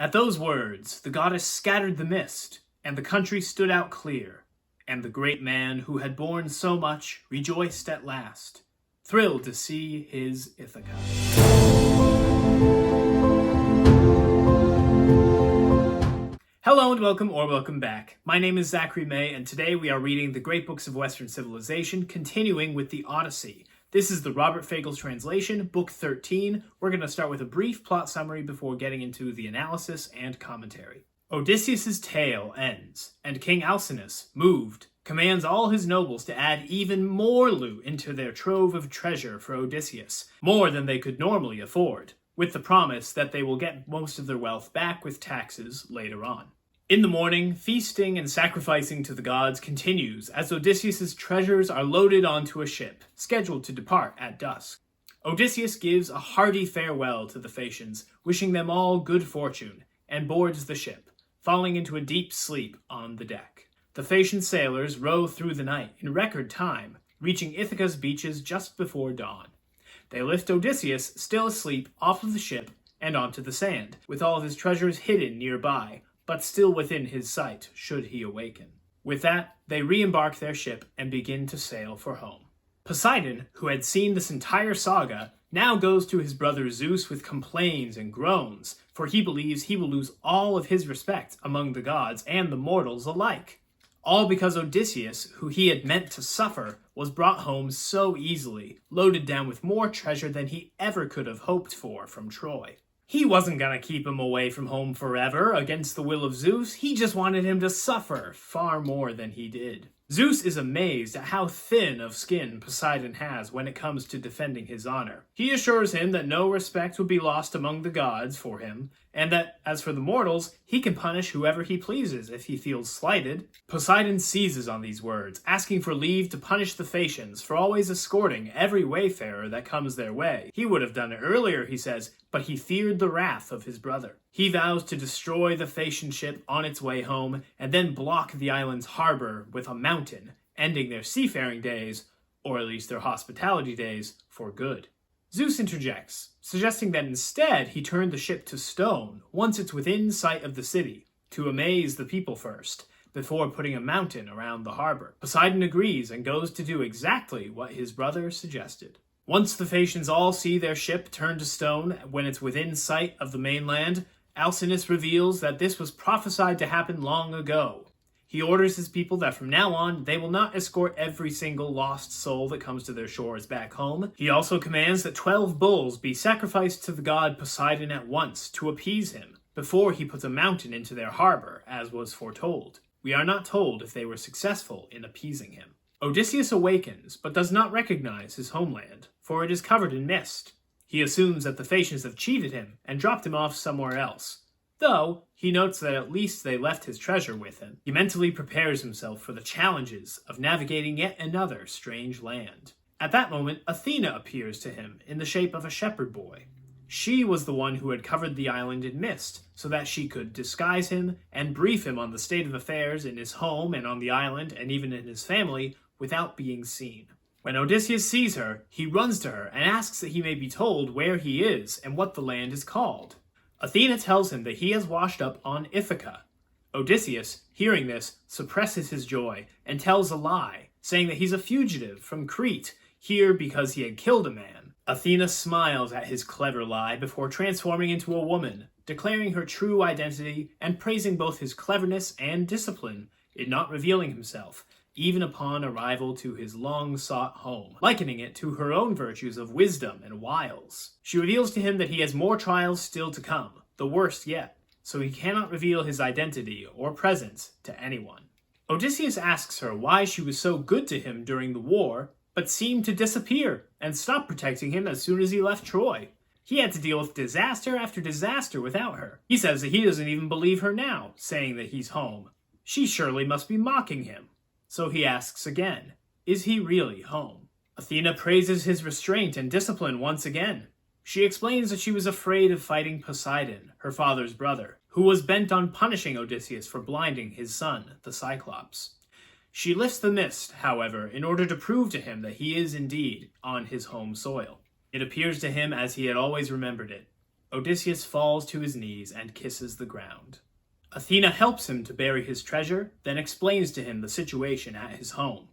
At those words, the goddess scattered the mist, and the country stood out clear, and the great man who had borne so much rejoiced at last, thrilled to see his Ithaca. Hello and welcome back. My name is Zachary May, and today we are reading the Great Books of Western Civilization, continuing with the Odyssey. This is the Robert Fagles translation, Book 13. We're going to start with a brief plot summary before getting into the analysis and commentary. Odysseus' tale ends, and King Alcinous, moved, commands all his nobles to add even more loot into their trove of treasure for Odysseus, more than they could normally afford, with the promise that they will get most of their wealth back with taxes later on. In the morning, feasting and sacrificing to the gods continues as Odysseus' treasures are loaded onto a ship, scheduled to depart at dusk. Odysseus gives a hearty farewell to the Phaeacians, wishing them all good fortune, and boards the ship, falling into a deep sleep on the deck. The Phaeacian sailors row through the night in record time, reaching Ithaca's beaches just before dawn. They lift Odysseus, still asleep, off of the ship and onto the sand, with all of his treasures hidden nearby, but still within his sight should he awaken. With that, they re-embark their ship and begin to sail for home. Poseidon, who had seen this entire saga, now goes to his brother Zeus with complaints and groans, for he believes he will lose all of his respect among the gods and the mortals alike. All because Odysseus, who he had meant to suffer, was brought home so easily, loaded down with more treasure than he ever could have hoped for from Troy. He wasn't gonna keep him away from home forever against the will of Zeus. He just wanted him to suffer far more than he did. Zeus is amazed at how thin of skin Poseidon has when it comes to defending his honor. He assures him that no respect would be lost among the gods for him, and that, as for the mortals, he can punish whoever he pleases if he feels slighted. Poseidon seizes on these words, asking for leave to punish the Phaeacians for always escorting every wayfarer that comes their way. He would have done it earlier, he says, but he feared the wrath of his brother. He vows to destroy the Phaeacian ship on its way home, and then block the island's harbor with a mountain, ending their seafaring days, or at least their hospitality days, for good. Zeus interjects, suggesting that instead he turn the ship to stone once it's within sight of the city, to amaze the people first, before putting a mountain around the harbor. Poseidon agrees and goes to do exactly what his brother suggested. Once the Phaeacians all see their ship turned to stone when it's within sight of the mainland, Alcinous reveals that this was prophesied to happen long ago. He orders his people that from now on, they will not escort every single lost soul that comes to their shores back home. He also commands that 12 bulls be sacrificed to the god Poseidon at once to appease him, before he puts a mountain into their harbor, as was foretold. We are not told if they were successful in appeasing him. Odysseus awakens, but does not recognize his homeland, for it is covered in mist. He assumes that the Phaeacians have cheated him and dropped him off somewhere else, though he notes that at least they left his treasure with him. He mentally prepares himself for the challenges of navigating yet another strange land. At that moment, Athena appears to him in the shape of a shepherd boy. She was the one who had covered the island in mist, so that she could disguise him and brief him on the state of affairs in his home and on the island and even in his family without being seen. When Odysseus sees her, he runs to her and asks that he may be told where he is and what the land is called. Athena tells him that he has washed up on Ithaca. Odysseus, hearing this, suppresses his joy and tells a lie, saying that he's a fugitive from Crete, here because he had killed a man. Athena smiles at his clever lie before transforming into a woman, declaring her true identity and praising both his cleverness and discipline in not revealing himself, even upon arrival to his long-sought home, likening it to her own virtues of wisdom and wiles. She reveals to him that he has more trials still to come, the worst yet, so he cannot reveal his identity or presence to anyone. Odysseus asks her why she was so good to him during the war, but seemed to disappear and stop protecting him as soon as he left Troy. He had to deal with disaster after disaster without her. He says that he doesn't even believe her now, saying that he's home. She surely must be mocking him. So he asks again, is he really home? Athena praises his restraint and discipline once again. She explains that she was afraid of fighting Poseidon, her father's brother, who was bent on punishing Odysseus for blinding his son, the Cyclops. She lifts the mist, however, in order to prove to him that he is indeed on his home soil. It appears to him as he had always remembered it. Odysseus falls to his knees and kisses the ground. Athena helps him to bury his treasure, then explains to him the situation at his home.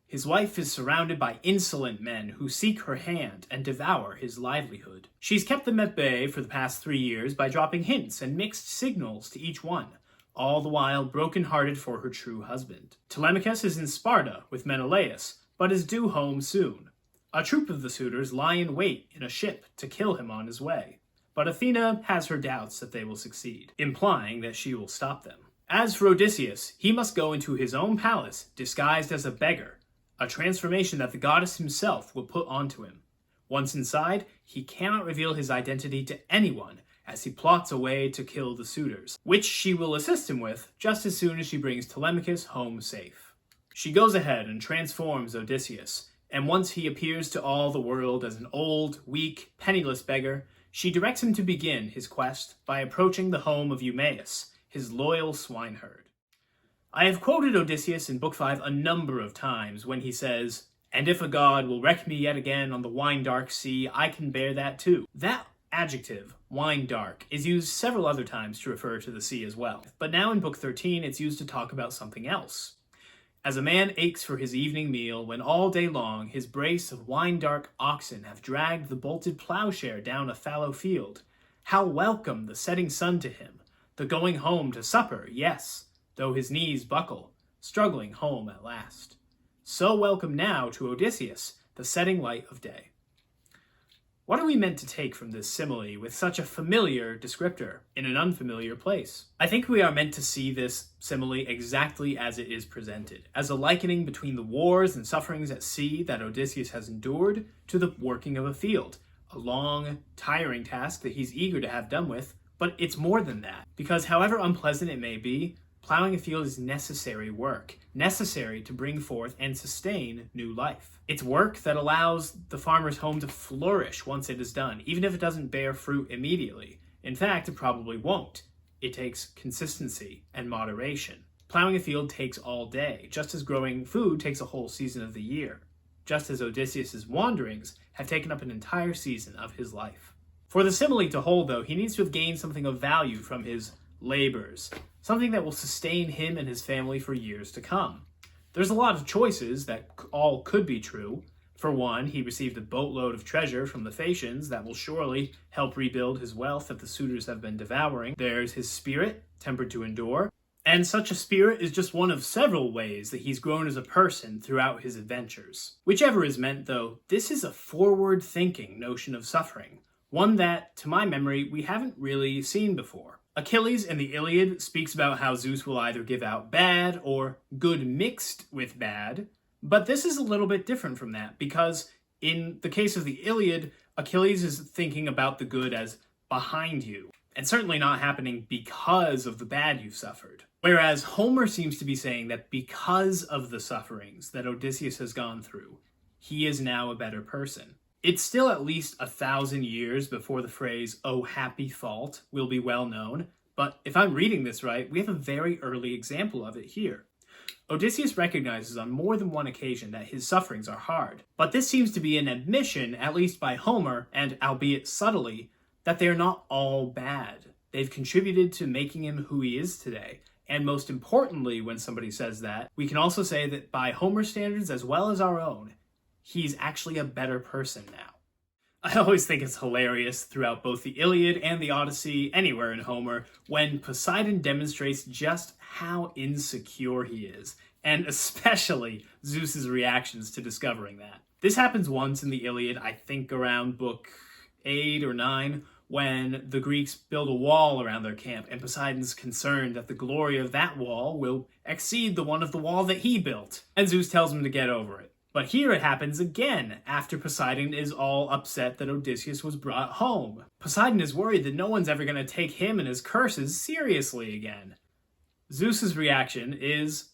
His wife is surrounded by insolent men who seek her hand and devour his livelihood. She's kept them at bay for the past 3 years by dropping hints and mixed signals to each one, all the while broken-hearted for her true husband. Telemachus is in Sparta with Menelaus, but is due home soon. A troop of the suitors lie in wait in a ship to kill him on his way, but Athena has her doubts that they will succeed, implying that she will stop them. As for Odysseus, he must go into his own palace disguised as a beggar, a transformation that the goddess himself will put onto him. Once inside, he cannot reveal his identity to anyone as he plots a way to kill the suitors, which she will assist him with just as soon as she brings Telemachus home safe. She goes ahead and transforms Odysseus, and once he appears to all the world as an old, weak, penniless beggar, she directs him to begin his quest by approaching the home of Eumaeus, his loyal swineherd. I have quoted Odysseus in Book 5 a number of times when he says, "And if a god will wreck me yet again on the wine-dark sea, I can bear that too." That adjective, wine-dark, is used several other times to refer to the sea as well. But now in Book 13, it's used to talk about something else. As a man aches for his evening meal when all day long his brace of wine-dark oxen have dragged the bolted plowshare down a fallow field, how welcome the setting sun to him, the going home to supper, yes, though his knees buckle, struggling home at last. So welcome now to Odysseus, the setting light of day. What are we meant to take from this simile with such a familiar descriptor in an unfamiliar place? I think we are meant to see this simile exactly as it is presented, as a likening between the wars and sufferings at sea that Odysseus has endured to the working of a field, a long, tiring task that he's eager to have done with, but it's more than that, because however unpleasant it may be, plowing a field is necessary work, necessary to bring forth and sustain new life. It's work that allows the farmer's home to flourish once it is done, even if it doesn't bear fruit immediately. In fact, it probably won't. It takes consistency and moderation. Plowing a field takes all day, just as growing food takes a whole season of the year, just as Odysseus' wanderings have taken up an entire season of his life. For the simile to hold, though, he needs to have gained something of value from his labors, something that will sustain him and his family for years to come. There's a lot of choices that all could be true. For one, he received a boatload of treasure from the Phaeacians that will surely help rebuild his wealth that the suitors have been devouring. There's his spirit, tempered to endure, and such a spirit is just one of several ways that he's grown as a person throughout his adventures. Whichever is meant, though, this is a forward-thinking notion of suffering, one that, to my memory, we haven't really seen before. Achilles in the Iliad speaks about how Zeus will either give out bad or good mixed with bad, but this is a little bit different from that, because in the case of the Iliad, Achilles is thinking about the good as behind you, and certainly not happening because of the bad you've suffered. Whereas Homer seems to be saying that because of the sufferings that Odysseus has gone through, he is now a better person. It's still at least 1,000 years before the phrase, "oh happy fault," will be well known, but if I'm reading this right, we have a very early example of it here. Odysseus recognizes on more than one occasion that his sufferings are hard, but this seems to be an admission, at least by Homer, and albeit subtly, that they are not all bad. They've contributed to making him who he is today, and most importantly, when somebody says that, we can also say that by Homer's standards as well as our own, he's actually a better person now. I always think it's hilarious throughout both the Iliad and the Odyssey, anywhere in Homer, when Poseidon demonstrates just how insecure he is, and especially Zeus's reactions to discovering that. This happens once in the Iliad, I think around book 8 or 9, when the Greeks build a wall around their camp, and Poseidon's concerned that the glory of that wall will exceed the one of the wall that he built, and Zeus tells him to get over it. But here it happens again, after Poseidon is all upset that Odysseus was brought home. Poseidon is worried that no one's ever going to take him and his curses seriously again. Zeus's reaction is,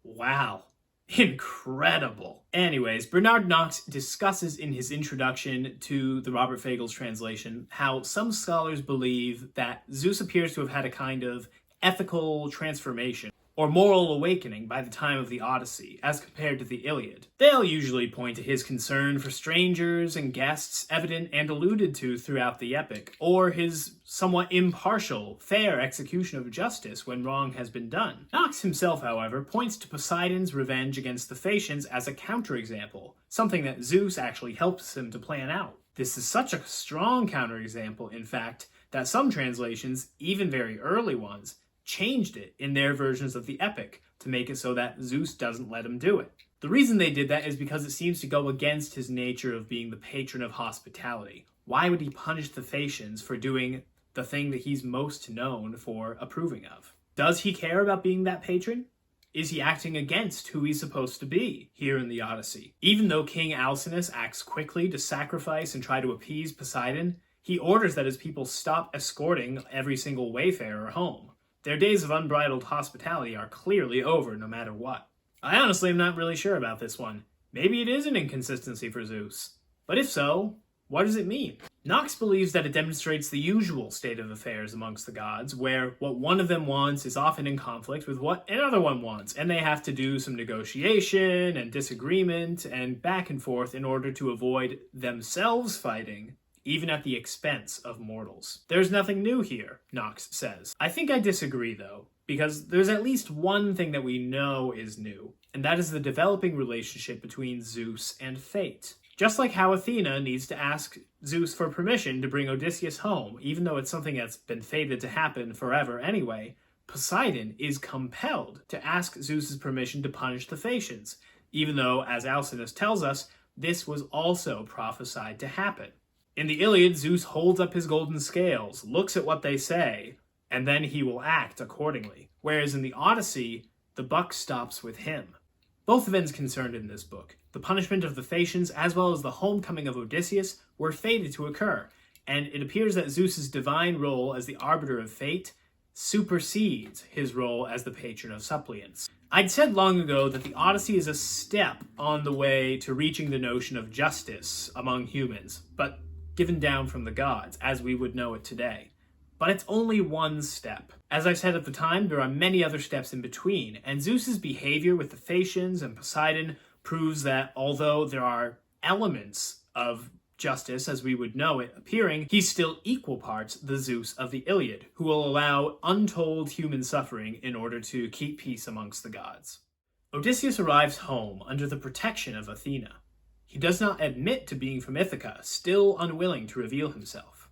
wow, incredible. Anyways, Bernard Knox discusses in his introduction to the Robert Fagles translation how some scholars believe that Zeus appears to have had a kind of ethical transformation, or moral awakening by the time of the Odyssey, as compared to the Iliad. They'll usually point to his concern for strangers and guests evident and alluded to throughout the epic, or his somewhat impartial, fair execution of justice when wrong has been done. Knox himself, however, points to Poseidon's revenge against the Phaeacians as a counterexample, something that Zeus actually helps him to plan out. This is such a strong counterexample, in fact, that some translations, even very early ones, changed it in their versions of the epic to make it so that Zeus doesn't let him do it. The reason they did that is because it seems to go against his nature of being the patron of hospitality. Why would he punish the Phaeacians for doing the thing that he's most known for approving of? Does he care about being that patron? Is he acting against who he's supposed to be here in the Odyssey? Even though King Alcinous acts quickly to sacrifice and try to appease Poseidon, he orders that his people stop escorting every single wayfarer home. Their days of unbridled hospitality are clearly over no matter what. I honestly am not really sure about this one. Maybe it is an inconsistency for Zeus. But if so, what does it mean? Knox believes that it demonstrates the usual state of affairs amongst the gods, where what one of them wants is often in conflict with what another one wants, and they have to do some negotiation and disagreement and back and forth in order to avoid themselves fighting, even at the expense of mortals. There's nothing new here, Knox says. I think I disagree, though, because there's at least one thing that we know is new, and that is the developing relationship between Zeus and fate. Just like how Athena needs to ask Zeus for permission to bring Odysseus home, even though it's something that's been fated to happen forever anyway, Poseidon is compelled to ask Zeus's permission to punish the Phaeacians, even though, as Alcinous tells us, this was also prophesied to happen. In the Iliad, Zeus holds up his golden scales, looks at what they say, and then he will act accordingly. Whereas in the Odyssey, the buck stops with him. Both events concerned in this book, the punishment of the Phaeacians as well as the homecoming of Odysseus, were fated to occur, and it appears that Zeus's divine role as the arbiter of fate supersedes his role as the patron of suppliants. I'd said long ago that the Odyssey is a step on the way to reaching the notion of justice among humans, but given down from the gods, as we would know it today. But it's only one step. As I said at the time, there are many other steps in between, and Zeus's behavior with the Phaeacians and Poseidon proves that although there are elements of justice as we would know it appearing, he's still equal parts the Zeus of the Iliad, who will allow untold human suffering in order to keep peace amongst the gods. Odysseus arrives home under the protection of Athena. He does not admit to being from Ithaca, still unwilling to reveal himself.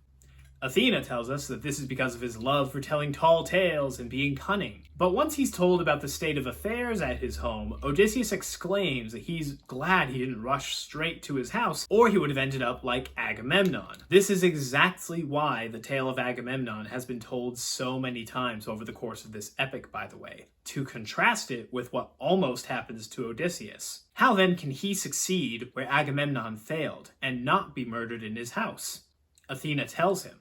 Athena tells us that this is because of his love for telling tall tales and being cunning. But once he's told about the state of affairs at his home, Odysseus exclaims that he's glad he didn't rush straight to his house, or he would have ended up like Agamemnon. This is exactly why the tale of Agamemnon has been told so many times over the course of this epic, by the way, to contrast it with what almost happens to Odysseus. How then can he succeed where Agamemnon failed and not be murdered in his house? Athena tells him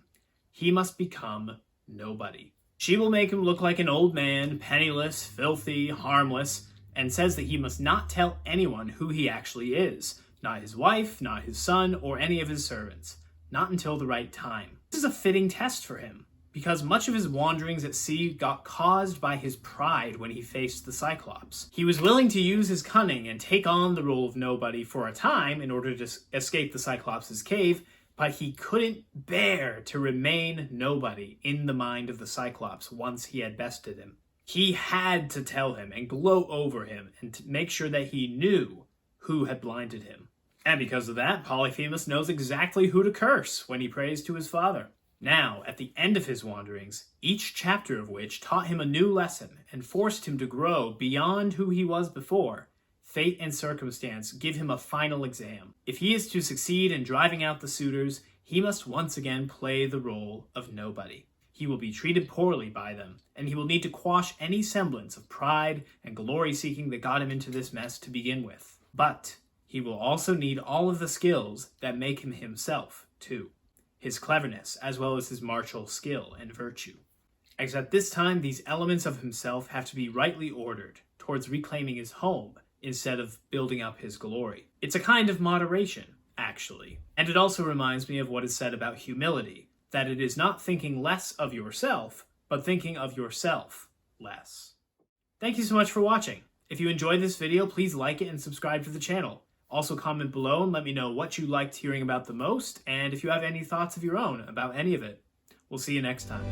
he must become nobody. She will make him look like an old man, penniless, filthy, harmless, and says that he must not tell anyone who he actually is. Not his wife, not his son, or any of his servants. Not until the right time. This is a fitting test for him, because much of his wanderings at sea got caused by his pride when he faced the Cyclops. He was willing to use his cunning and take on the role of nobody for a time in order to escape the Cyclops' cave, but he couldn't bear to remain nobody in the mind of the Cyclops once he had bested him. He had to tell him and gloat over him and to make sure that he knew who had blinded him. And because of that, Polyphemus knows exactly who to curse when he prays to his father. Now, at the end of his wanderings, each chapter of which taught him a new lesson and forced him to grow beyond who he was before, fate and circumstance give him a final exam. If he is to succeed in driving out the suitors, he must once again play the role of nobody. He will be treated poorly by them, and he will need to quash any semblance of pride and glory-seeking that got him into this mess to begin with. But he will also need all of the skills that make him himself, too. His cleverness, as well as his martial skill and virtue. Except this time, these elements of himself have to be rightly ordered towards reclaiming his home, instead of building up his glory. It's a kind of moderation, actually. And it also reminds me of what is said about humility, that it is not thinking less of yourself, but thinking of yourself less. Thank you so much for watching. If you enjoyed this video, please like it and subscribe to the channel. Also comment below and let me know what you liked hearing about the most, and if you have any thoughts of your own about any of it. We'll see you next time.